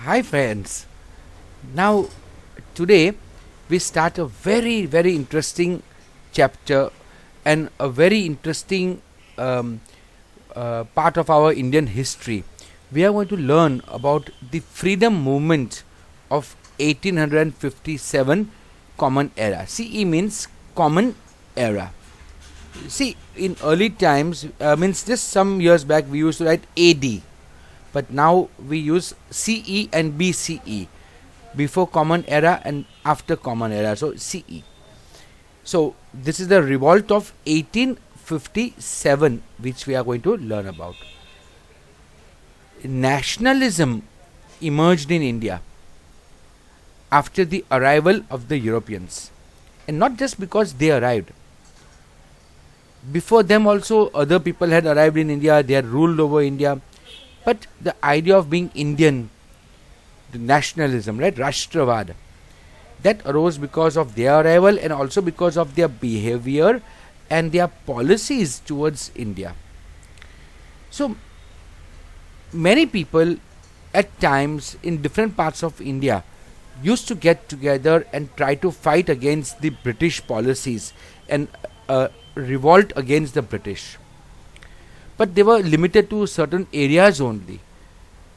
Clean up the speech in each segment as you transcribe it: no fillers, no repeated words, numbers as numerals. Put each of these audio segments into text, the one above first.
Hi, friends. Now, today we start a very, very interesting chapter and a very interesting um, part of our Indian history. We are going to learn about the freedom movement of 1857 Common Era. CE means Common Era. See, in early times, means just some years back, we used to write AD, but now we use CE and BCE, before Common Era and after Common Era. So CE. So this is the revolt of 1857 which we are going to learn about. Nationalism emerged in India after the arrival of the Europeans, and not just because they arrived. Before them also other people had arrived in India, they had ruled over India, but the idea of being Indian, the nationalism, right, Rashtravad, that arose because of their arrival and also because of their behavior and their policies towards India. So many people at times in different parts of India used to get together and try to fight against the British policies and revolt against the British. But they were limited to certain areas only.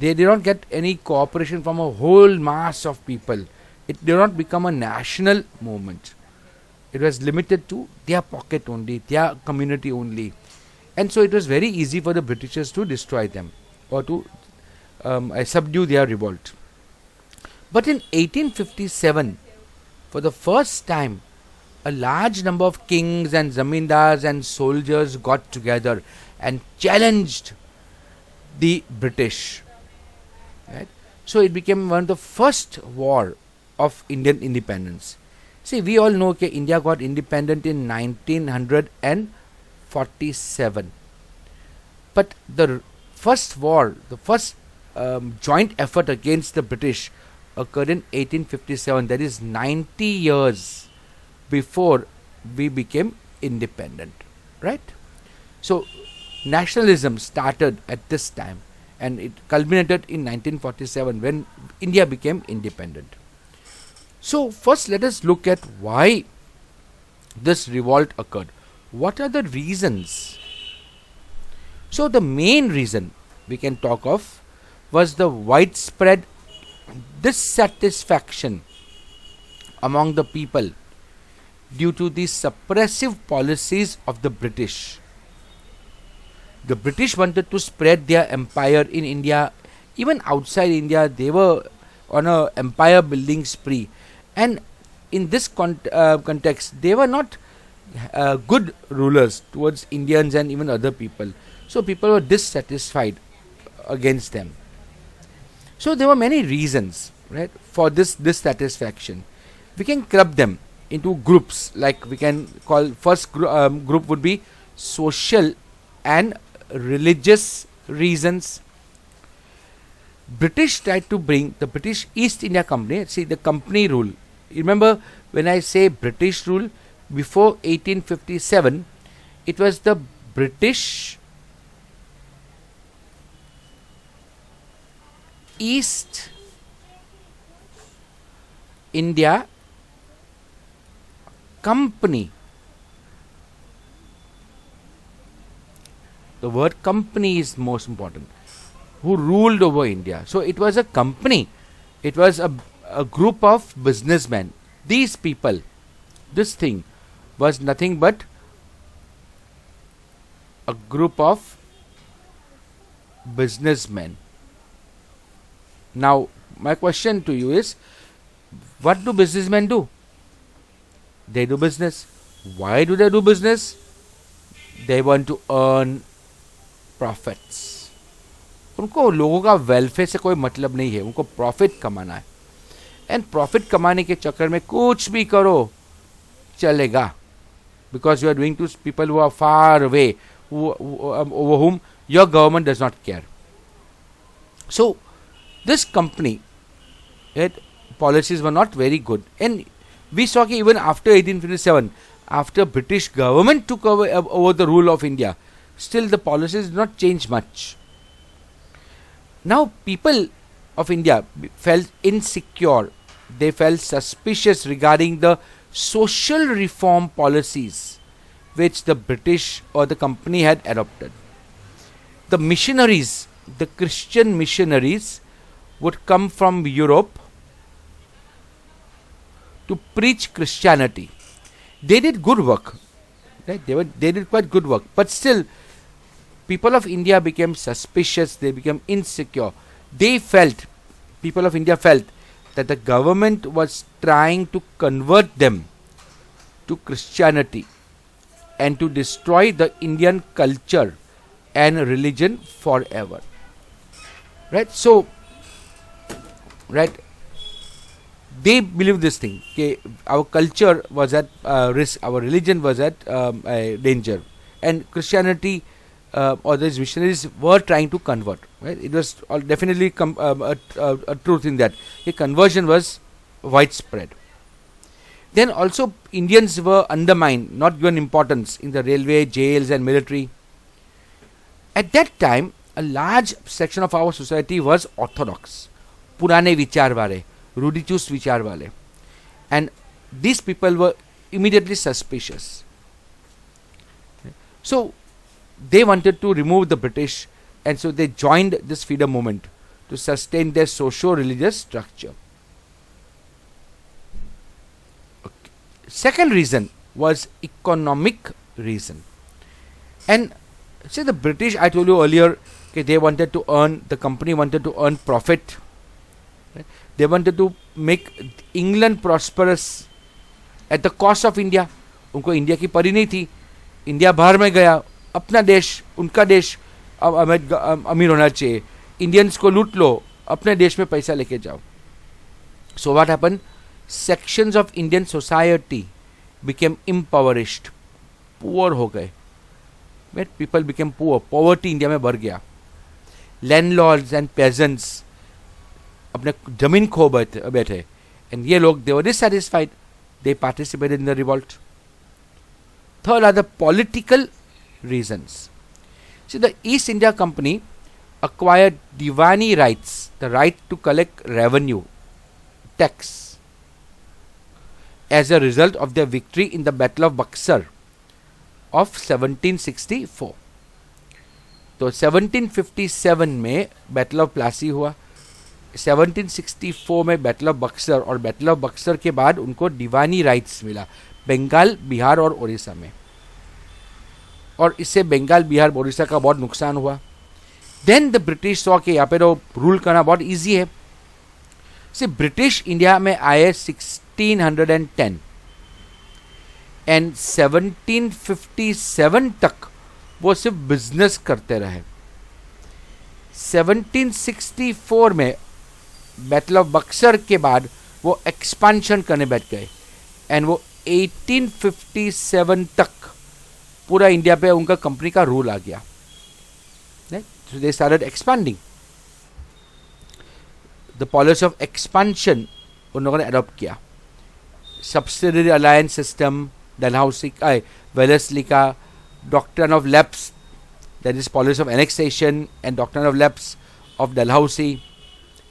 They did not get any cooperation from a whole mass of people. It did not become a national movement. It was limited to their pocket only, their community only. And so it was very easy for the Britishers to destroy them or to subdue their revolt. But in 1857, for the first time, a large number of kings and zamindars and soldiers got together and challenged the British. Right? So it became one of the first war of Indian independence. See, we all know that India got independent in 1947. But the first war, the first joint effort against the British occurred in 1857. That is 90 years before we became independent. Right? So nationalism started at this time and it culminated in 1947 when India became independent. So first let us look at why this revolt occurred. What are the reasons? So the main reason we can talk of was the widespread dissatisfaction among the people due to the suppressive policies of the British. The British wanted to spread their empire in India. Even outside India, they were on a empire building spree. And in this context, they were not good rulers towards Indians and even other people. So people were dissatisfied against them. So there were many reasons, right, for this dissatisfaction. We can club them into groups. Like we can call first group would be social and religious reasons. British tried to bring the British East India Company, see the company rule. Remember when I say British rule, before 1857, it was the British East India Company. The word company is most important. Who ruled over India. So it was a company. It was a group of businessmen. These people, this thing was nothing but a group of businessmen. Now, my question to you is, what do businessmen do? They do business. Why do they do business? They want to earn profits. उनको लोगों का welfare से कोई मतलब नहीं है, उनको profit कमाना है. एंड प्रॉफिट कमाने के चक्कर में कुछ भी करो चलेगा, because you are doing to people who are far away, over whom your government does not care. So this company, policies were not very good, and we saw that even after 1857, after British government took over the rule of India, still the policies did not change much. Now people of India felt insecure. They felt suspicious regarding the social reform policies which the British or the company had adopted. The missionaries, the Christian missionaries, would come from Europe to preach Christianity. They did good work, right? They did quite good work, but still, people of India became suspicious. They became insecure. People of India felt that the government was trying to convert them to Christianity and to destroy the Indian culture and religion forever. Right? So, right, they believe this thing. Okay, our culture was at risk. Our religion was at danger, and Christianity or these missionaries were trying to convert. Right? It was definitely a truth in that. A conversion was widespread. Then also Indians were undermined, not given importance in the railway, jails and military. At that time, a large section of our society was orthodox, पुराने विचार वाले, रूढ़िचुस्त विचार वाले, and these people were immediately suspicious. So they wanted to remove the British, and so they joined this freedom movement to sustain their socio-religious structure. Okay. Second reason was economic reason. And say the British, I told you earlier, okay, the company wanted to earn profit. Right? They wanted to make England prosperous at the cost of India. उनको India की परी नहीं थी. India बाहर में गया, अपना देश, उनका देश अमीर होना चाहिए. इंडियंस को लूट लो, अपने देश में पैसा लेके जाओ. So what happened? Sections of Indian society became impoverished. Poor हो गए. People became poor. Poverty India में बढ़ गया. Landlords and peasants अपने जमीन खो बैठे. And ये लोग, they were dissatisfied. They participated in the revolt. Third are the political reasons. See, the East India Company acquired Diwani rights, the right to collect revenue, tax, as a result of their victory in the Battle of Buxar of 1764. तो 1757 में battle of Plassey हुआ, 1764 में battle of Buxar, और battle of Buxar के बाद उनको दीवानी rights मिला बंगाल, बिहार और उड़ीसा में, और इससे बंगाल, बिहार, उड़ीसा का बहुत नुकसान हुआ. देन द ब्रिटिश सॉ के यहाँ पे तो रूल करना बहुत इजी है. से ब्रिटिश इंडिया में आए 1610 एंड 1757 तक वो सिर्फ बिजनेस करते रहे. 1764 में बैटल ऑफ बक्सर के बाद वो एक्सपांशन करने बैठ गए, एंड वो 1857 तक पूरा इंडिया पे उनका कंपनी का रूल आ गया. So they started expanding. The policy of expansion उन लोगों ने अडॉप्ट किया. Subsidiary alliance system, Dalhousie, Wellesley का doctrine of lapse, that is policy of annexation and doctrine of lapse of Dalhousie,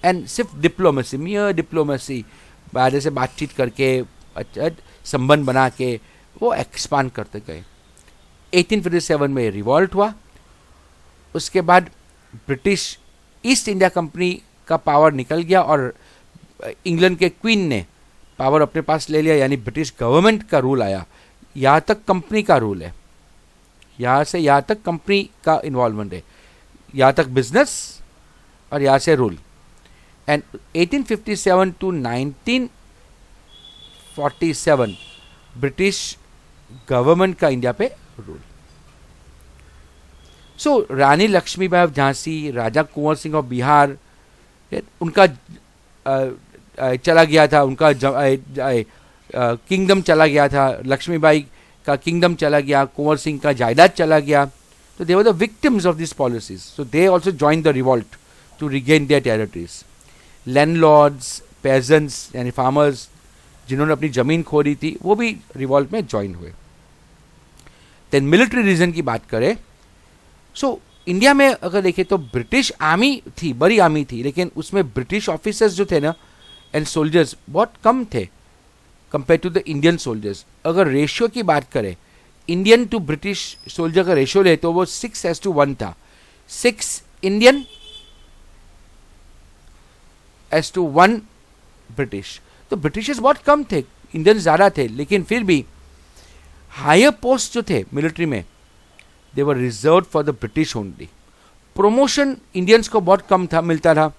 and सिर्फ diplomacy, mere diplomacy, बाहर से बातचीत करके, संबंध बना के वो एक्सपांड करते गए. 1857 में रिवॉल्ट हुआ. उसके बाद ब्रिटिश ईस्ट इंडिया कंपनी का पावर निकल गया और इंग्लैंड के क्वीन ने पावर अपने पास ले लिया, यानी ब्रिटिश गवर्नमेंट का रूल आया. यहाँ तक कंपनी का रूल है, यहाँ से यहाँ तक कंपनी का इन्वॉल्वमेंट है, यहाँ तक बिजनेस और यहाँ से rule. And 1857 to 1947 British government का इंडिया पे rule. So Rani Lakshmibai of Jhansi, Raja Kunwar Singh of Bihar, उनका चला गया था, उनका किंगडम चला गया था, लक्ष्मीबाई का किंगडम चला गया, कुंवर सिंह का जायदाद चला गया. तो they were the victims of this policies. So they also join the revolt to regain their territories. Landlords, peasants यानी फार्मर्स जिन्होंने अपनी जमीन खोदी थी, वो भी रिवॉल्ट में ज्वाइन हुए. देन मिलिट्री रीजन की बात करें, सो इंडिया में अगर देखें तो ब्रिटिश आर्मी थी, बड़ी आर्मी थी, लेकिन उसमें ब्रिटिश ऑफिसर्स जो थे ना एंड सोल्जर्स बहुत कम थे compare to the Indian soldiers. अगर रेशियो की बात करें, इंडियन टू ब्रिटिश सोल्जर का रेशियो ले तो वो 6:1 था. 6 इंडियन (1) ब्रिटिश. तो ब्रिटिशर्स बहुत कम थे, इंडियन ज़्यादा थे, लेकिन फिर भी हायर पोस्ट जो थे मिलिट्री में they were reserve for the British only. Promotion Indians को बहुत कम था, मिलता था.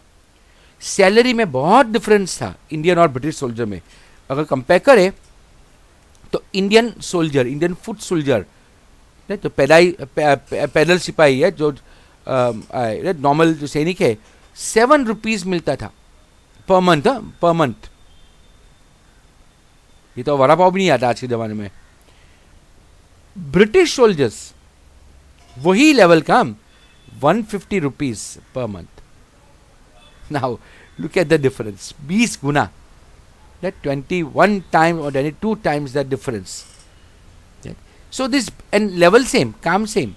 सैलरी में बहुत डिफरेंस था इंडियन और ब्रिटिश सोल्जर में. अगर कंपेयर करें तो Indian soldier, Indian foot soldier नहीं तो पैदल सिपाही है जो नॉर्मल जो सैनिक है, 7 रुपीज मिलता था पर मंथ. Per month. ये तो वड़ा पाव भी नहीं आता आज के जमाने में. ब्रिटिश सोल्जर्स वही लेवल का 150 rupees per month. Now look at the difference. 20 Guna. That 21 times or 22 times that difference. Right? So this and level same, calm same.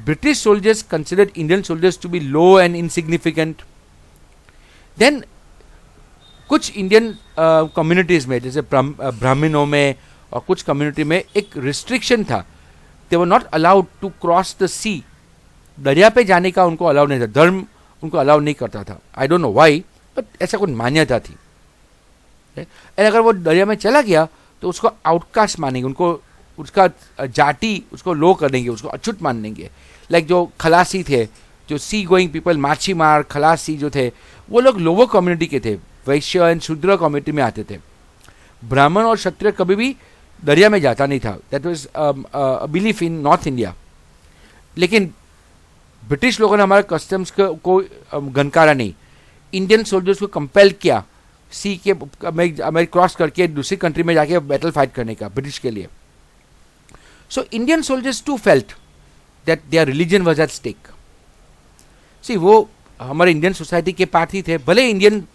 British soldiers considered Indian soldiers to be low and insignificant. Then कुछ Indian communities में जैसे ब्राह्मणों में और कुछ community में एक restriction था. They were not allowed to cross the sea. दरिया पे जाने का उनको अलाउ नहीं था, धर्म उनको अलाउ नहीं करता था. I don't know why, but ऐसा कुछ मान्यता थी. एंड अगर वो दरिया में चला गया तो उसको आउटकास्ट मानेंगे, उनको उसका जाति उसको लो कर देंगे, उसको अछूत मान देंगे. लाइक जो खलासी थे, जो सी गोइंग पीपल, माछी मार खलासी जो थे, वो लोग लोअर कम्युनिटी के थे, वैश्य एंड शूद्र कम्युनिटी में आते थे. ब्राह्मण और क्षत्रिय कभी भी दरिया में जाता नहीं था. That was belief in north India. लेकिन ब्रिटिश लोगों ने हमारे कस्टम्स को गनकारा नहीं. इंडियन सोल्जर्स को कंपेल किया सी के में क्रॉस करके दूसरी कंट्री में जाके बैटल फाइट करने का ब्रिटिश के लिए. So Indian soldiers too felt that their religion was at stake. See वो हमारे इंडियन सोसाइटी के पार्ट ही थे. भले इंडियन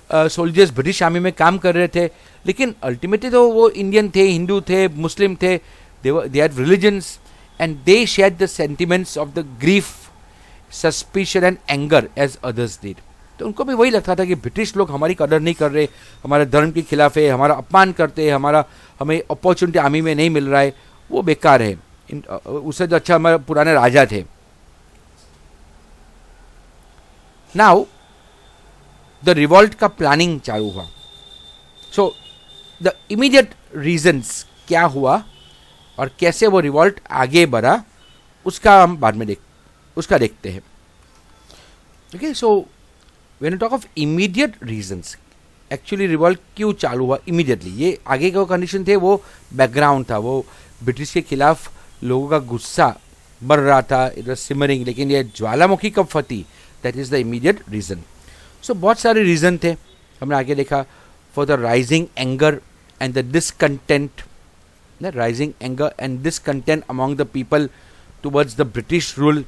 सोल्जर्स ब्रिटिश आर्मी में काम कर रहे थे, लेकिन अल्टीमेटली तो वो इंडियन थे, हिंदू थे, मुस्लिम थे. They had religions and they shared the sentiments of the grief, suspicion and anger as others did. तो उनको भी वही लगता था कि ब्रिटिश लोग हमारी कदर नहीं कर रहे, हमारे धर्म के खिलाफ है, हमारा अपमान करते हैं, हमें अपॉर्चुनिटी आर्मी में नहीं मिल रहा है, वो बेकार है. उससे तो अच्छा हमारे पुराने राजा थे. नाउ द रिवॉल्ट का प्लानिंग चालू हुआ. सो द इमीडिएट रीजंस क्या हुआ और कैसे वो रिवॉल्ट आगे बढ़ा, उसका हम बाद में देखते हैं. Okay, so When you talk of immediate reasons, actually revolt क्यों चालू हुआ इमीडिएटली, ये आगे का कंडीशन थे, वो बैकग्राउंड था. वो ब्रिटिश के खिलाफ लोगों का गुस्सा बढ़ रहा था, इट वाज सिमरिंग. लेकिन ये ज्वालामुखी कब फटी, that is the immediate reason. So बहुत सारे रीजन थे, हमने आगे देखा. For the rising anger and the discontent, rising anger and discontent among the people towards the British rule.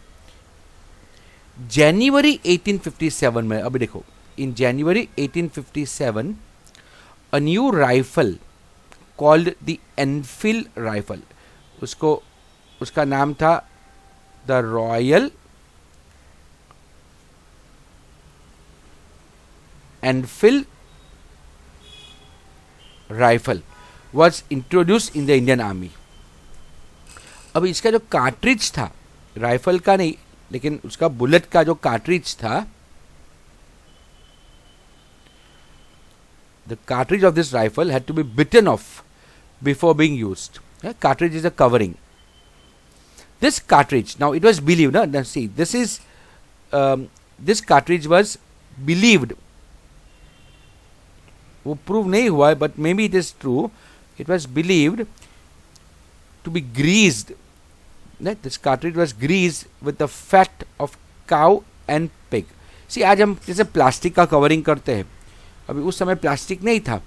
जनवरी 1857 में, अभी देखो, in January 1857 a new rifle called the Enfield rifle, उसका नाम था the Royal Enfield rifle was introduce in the Indian army. अब इसका जो कार्ट्रिज था, राइफल का नहीं लेकिन उसका बुलेट का जो कार्ट्रिज था, the cartridge of this rifle had to be bitten off before being used. Cartridge is a covering. This cartridge, now it was believed, now see, this cartridge was believed, वो prove नहीं हुआ है, but maybe it is true, it was believed to be greased. This cartridge was greased with the fat of cow and pig. See, आज हम जैसे plastic का covering करते हैं, अभी उस समय प्लास्टिक नहीं था,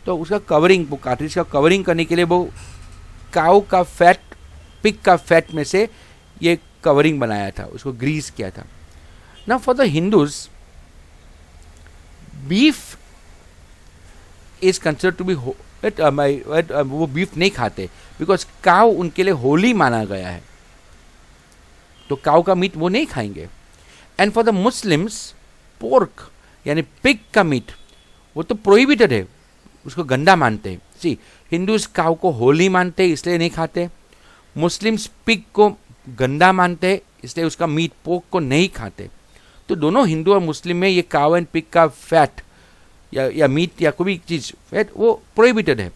तो उसका कवरिंग, वो कार्ट्रिज का कवरिंग करने के लिए वो काऊ का फैट, पिग का फैट में से ये कवरिंग बनाया था, उसको ग्रीस किया था. Now for the Hindus, beef is considered to be, वो बीफ नहीं खाते बिकॉज काऊ उनके लिए होली माना गया है. तो काउ का मीट वो नहीं खाएंगे. And for the Muslims pork यानी पिग का मीट वो तो प्रोहिबिटेड है, उसको गंदा मानते हैं. सी हिंदूज काउ को होली मानते हैं इसलिए नहीं खाते, मुस्लिम्स पिग को गंदा मानते हैं इसलिए उसका मीट पोर्क को नहीं खाते. तो दोनों हिंदू और मुस्लिम में ये काउ एंड पिग का फैट या मीट या कोई भी चीज़ फैट वो प्रोहिबिटेड है.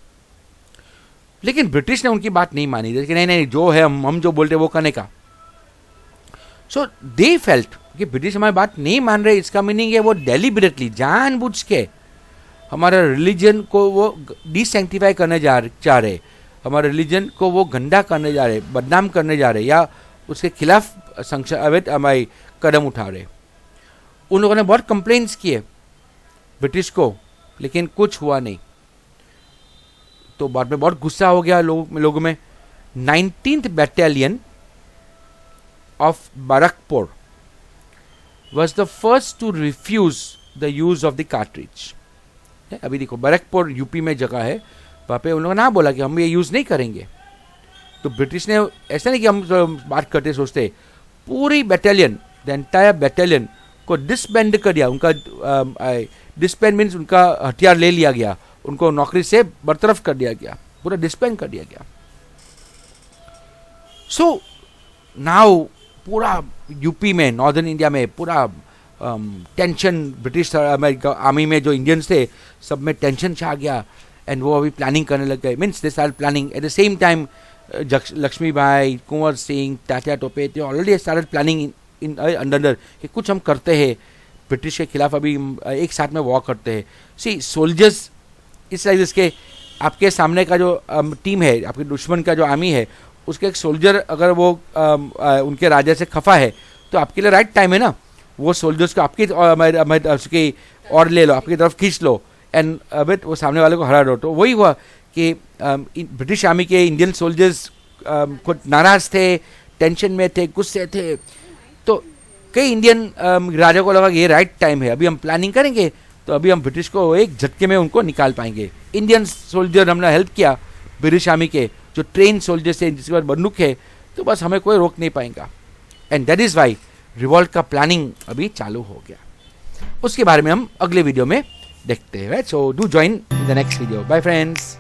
लेकिन ब्रिटिश ने उनकी बात नहीं मानी, कि नहीं नहीं जो है हम जो बोलते हैं वो करने का. सो दे फेल्ट कि ब्रिटिश हमारी बात नहीं मान रहे, इसका मीनिंग है वो डेलिबरेटली जानबूझ के हमारा रिलीजन को वो डिसैंक्टिफाई करने चाह रहे, हमारे रिलीजन को वो गंदा करने जा रहे, बदनाम करने जा रहे या उसके खिलाफ अवैध हमारे कदम उठा रहे. उन लोगों ने बहुत कंप्लेंट्स किए ब्रिटिश को, लेकिन कुछ हुआ नहीं. तो बाद में बहुत गुस्सा हो गया लोगों में. 19th Battalion of Barakpur was the first to refuse the use of the cartridge. अभी देखो बैरकपुर यूपी में जगह है, वहाँ पे उन लोगों ने ना बोला कि हम ये यूज़ नहीं करेंगे. तो ब्रिटिश ने ऐसा नहीं कि हम बात करते सोचते, पूरी बैटालियन द एंटायर बैटालियन को डिसबैंड कर दिया. उनका डिसबैंड मीन्स उनका हथियार ले लिया गया, उनको नौकरी से बरतरफ कर दिया गया, पूरा डिसबैंड कर दिया गया. सो नाउ पूरा यूपी में नॉर्दर्न इंडिया में पूरा टेंशन, ब्रिटिश आर्मी में जो इंडियंस थे सब में टेंशन छा गया. एंड वो अभी प्लानिंग करने लग गए. Means they start planning at the same time. Lakshmibai, Kunwar Singh, Tatya Tope they already started planning in under कि कुछ हम करते हैं ब्रिटिश के खिलाफ, अभी एक साथ में वॉर करते हैं. सी सोल्जर्स इस लाइक इसके आपके सामने का जो टीम है, आपके दुश्मन का जो आर्मी है, उसके एक सोल्जर अगर वो उनके राजा से खफा है तो आपके लिए राइट टाइम है ना, वो सोल्जर्स को आपकी उसकी और ले लो, आपकी तरफ खींच लो एंड वो सामने वाले को हरा दो. तो वही हुआ कि ब्रिटिश आर्मी के इंडियन सोल्जर्स खुद नाराज थे, टेंशन में थे, गुस्से थे. तो कई इंडियन राजा को लगा कि ये राइट टाइम है, अभी हम प्लानिंग करेंगे तो अभी हम ब्रिटिश को एक झटके में उनको निकाल पाएंगे. इंडियन सोल्जर हमने हेल्प किया ब्रिटिश आर्मी के जो ट्रेन सोल्जर्स हैं जिसके पास बंदूक है, तो बस हमें कोई रोक नहीं पाएगा. And that is why revolt का प्लानिंग अभी चालू हो गया. उसके बारे में हम अगले वीडियो में देखते हैं. So do join in the next video. Bye friends.